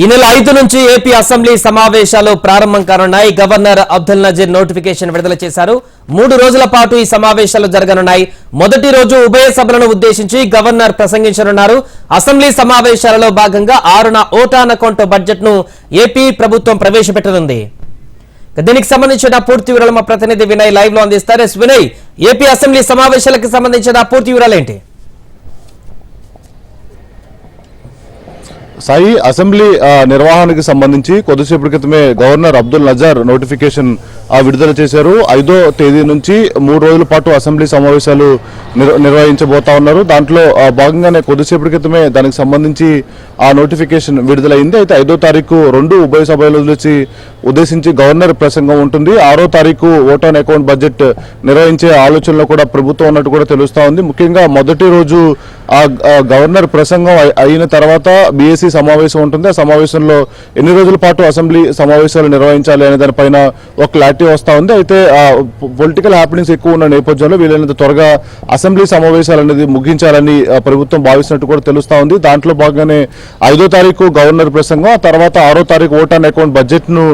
ఈ నెల 5 నుంచి ఏపీ అసెంబ్లీ సమావేశాలు ప్రారంభం కానున్నాయి. గవర్నర్ అబ్దుల్ నజీర్ నోటిఫికేషన్ విడుదల చేశారు. 3 రోజుల పాటు ఈ సమావేశాలు జరగనున్నాయి. మొదటి రోజు ఉభయ సభలను ఉద్దేశించి గవర్నర్ ప్రసంగించనున్నారు. అసెంబ్లీ సమావేశాలలో భాగంగా 6న ఓటాన్ అకౌంట్ బడ్జెట్ ను ఏపీ ప్రభుత్వం ప్రవేశపెట్టనుంది. దీనికి సంబంధించిన పూర్తి వివరాలు మా ప్రతినిధి వినయ్ లైవ్ లో అందిస్తారు. వినయ్, ఏపీ అసెంబ్లీ సమావేశాలకు సంబంధించిన పూర్తి వివరాలు ఏంటి? సాయి, అసెంబ్లీ నిర్వహణకి సంబంధించి కొద్దిసేపటి క్రితమే గవర్నర్ అబ్దుల్ నజర్ నోటిఫికేషన్ విడుదల చేశారు. 5వ తేదీ నుంచి 3 రోజుల పాటు అసెంబ్లీ సమావేశాలు నిర్వహించబోతా ఉన్నారు. దాంట్లో భాగంగానే కొద్దిసేపటి క్రితమే దానికి సంబంధించి ఆ నోటిఫికేషన్ విడుదలైంది. అయితే 5వ తారీఖు 2 ఉభయ సభలు ఉద్దేశించి గవర్నర్ ప్రసంగం ఉంటుంది. 6వ తారీఖు ఓటాన్ అకౌంట్ బడ్జెట్ నిర్వహించే ఆలోచనలో కూడా ప్రభుత్వం ఉన్నట్టు కూడా తెలుస్తా ఉంది. ముఖ్యంగా మొదటి రోజు గవర్నర్ ప్రసంగం అయిన తర్వాత బీఏసీ సమావేశం ఉంటుంది. ఆ సమావేశంలో ఎన్ని రోజుల పాటు అసెంబ్లీ సమావేశాలు నిర్వహించాలి అనే దానిపైన ఒక క్లారిటీ వస్తూ ఉంది. అయితే పొలిటికల్ హ్యాపెనింగ్స్ ఎక్కువ ఉన్న నేపథ్యంలో వీలైనంత త్వరగా అసెంబ్లీ సమావేశాలు అనేది ముగించాలని ప్రభుత్వం భావిస్తున్నట్టు కూడా తెలుస్తా ఉంది. దాంట్లో భాగంగానే 5వ తారీఖు గవర్నర్ ప్రసంగం, ఆ తర్వాత 6వ తారీఖు ఓటాన్ అకౌంట్ బడ్జెట్ ను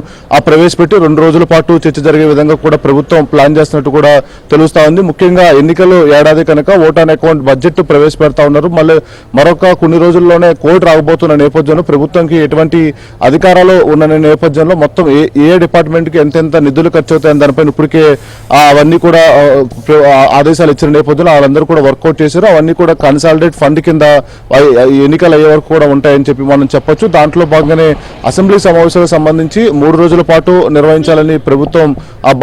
ప్రవేశపెట్టి 2 రోజుల పాటు చర్చ జరిగే విధంగా కూడా ప్రభుత్వం ప్లాన్ చేస్తున్నట్టు కూడా తెలుస్తా ఉంది. ముఖ్యంగా ఎన్నికలు ఏడాది కనుక ఓటాన్ అకౌంట్ బడ్జెట్ ప్రవేశపెడతా ఉన్నారు. మళ్ళీ మరొక కొన్ని రోజుల్లోనే కోడ్ రాకపోతున్న నేపథ్యంలో ప్రభుత్వంకి ఎటువంటి అధికారాలు ఉన్న నేపథ్యంలో మొత్తం ఏ డిపార్ట్మెంట్ కి ఎంతెంత నిధులు ఖర్చు అవుతాయని దానిపైన ఇప్పటికే అవన్నీ కూడా ఆదేశాలు ఇచ్చిన నేపథ్యంలో వాళ్ళందరూ కూడా వర్కౌట్ చేశారు. అవన్నీ కూడా కన్సాలిడేట్ ఫండ్ కింద ఎన్నికలు అయ్యే వరకు కూడా ఉంటాయని చెప్పి మనం చెప్పొచ్చు. దాంట్లో భాగంగానే అసెంబ్లీ సమావేశాలకు సంబంధించి 3 రోజుల పాటు నిర్వహించాలని ప్రభుత్వం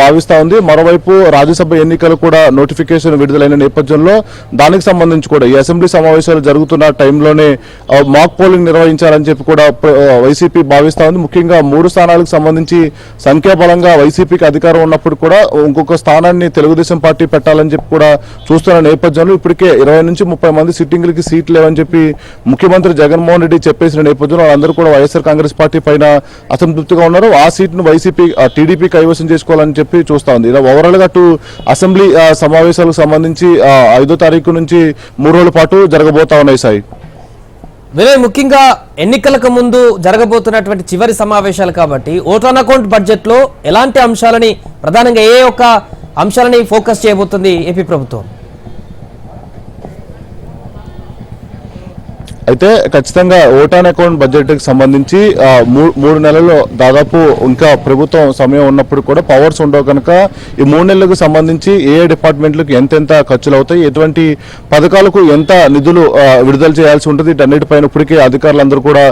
భావిస్తా ఉంది. మరోవైపు రాజ్యసభ ఎన్నికలు కూడా నోటిఫికేషన్ విడుదలైన నేపథ్యంలో దానికి సంబంధించి కూడా ఈ అసెంబ్లీ సమావేశాలు జరుగుతున్న టైంలోనే మాక్ పోలింగ్ నిర్వహించాలని చెప్పి కూడా వైసీపీ భావిస్తా ఉంది. ముఖ్యంగా 3 స్థానాలకు సంబంధించి సంఖ్యాబలంగా వైసీపీకి అధికారం ఉన్నప్పుడు కూడా ఇంకొక స్థానాన్ని తెలుగుదేశం పార్టీ పెట్టాలని చెప్పి కూడా చూస్తున్న నేపథ్యంలో ఇప్పటికే 20 నుంచి 30 మంది సిట్టింగ్లకి సీట్లు లేవని చెప్పి ముఖ్యమంత్రి జగన్మోహన్ రెడ్డి చెప్పేసిన నేపథ్యంలో వాళ్ళందరూ కూడా వైఎస్ఆర్ కాంగ్రెస్ పార్టీ పైన అసంతృప్తిగా ఉన్నారు. ఆ సీట్ను వైసీపీ టీడీపీ కైవసం చేసుకోవాలని చెప్పి చూస్తా ఉంది. ఇలా ఓవరాల్ గా అటు అసెంబ్లీ సమావేశాలకు సంబంధించి 5వ తారీఖు నుంచి 3 రోజుల పాటు జరగబోతా ఉన్నాయి. సాయి, వినయ్, ముఖ్యంగా ఎన్నికలకు ముందు జరగబోతున్నటువంటి చివరి సమావేశాలు కాబట్టి ఓటాన్ అకౌంట్ బడ్జెట్ లో ఎలాంటి అంశాలని ప్రధానంగా ఏ ఒక్క అంశాలని ఫోకస్ చేయబోతుంది ఏపీ ప్రభుత్వం? అయితే ఖచ్చితంగా ఓటాన్ అకౌంట్ బడ్జెట్ కి సంబంధించి 3 నెలల్లో దాదాపు ఇంకా ప్రభుత్వం సమయం ఉన్నప్పుడు కూడా పవర్స్ ఉండవు కనుక ఈ 3 నెలలకు సంబంధించి ఏ డిపార్ట్మెంట్లకు ఎంతెంత ఖర్చులు అవుతాయి, ఎటువంటి పథకాలకు ఎంత నిధులు విడుదల చేయాల్సి ఉంటుంది, వీటన్నిటిపైన ఇప్పటికే అధికారులందరూ కూడా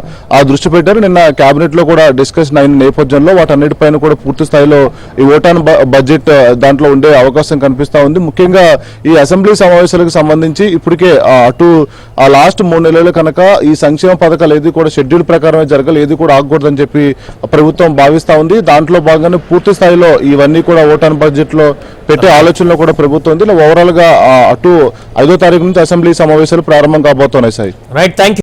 దృష్టి పెట్టారు. నిన్న కేబినెట్ లో కూడా డిస్కషన్ అయిన నేపథ్యంలో వాటన్నిటిపైన కూడా పూర్తి స్థాయిలో ఈ ఓటాన్ బడ్జెట్ దాంట్లో ఉండే అవకాశం కనిపిస్తా ఉంది. ముఖ్యంగా ఈ అసెంబ్లీ సమావేశాలకు సంబంధించి ఇప్పటికే అటు లాస్ట్ 3 నెలలు కనుక ఈ సంక్షేమ పథకాలు ఏది కూడా షెడ్యూల్ ప్రకారమే జరగాలి, ఏది కూడా ఆగకూడదని చెప్పి ప్రభుత్వం భావిస్తా ఉంది. దాంట్లో భాగంగానే పూర్తి స్థాయిలో ఇవన్నీ కూడా ఓటాన్ బడ్జెట్ లో పెట్టే ఆలోచనలో కూడా ప్రభుత్వం ఉంది. ఓవరాల్ గా అటు 5వ తారీఖు నుంచి అసెంబ్లీ సమావేశాలు ప్రారంభం కాబోతున్నాయి. Sai, right, thank you.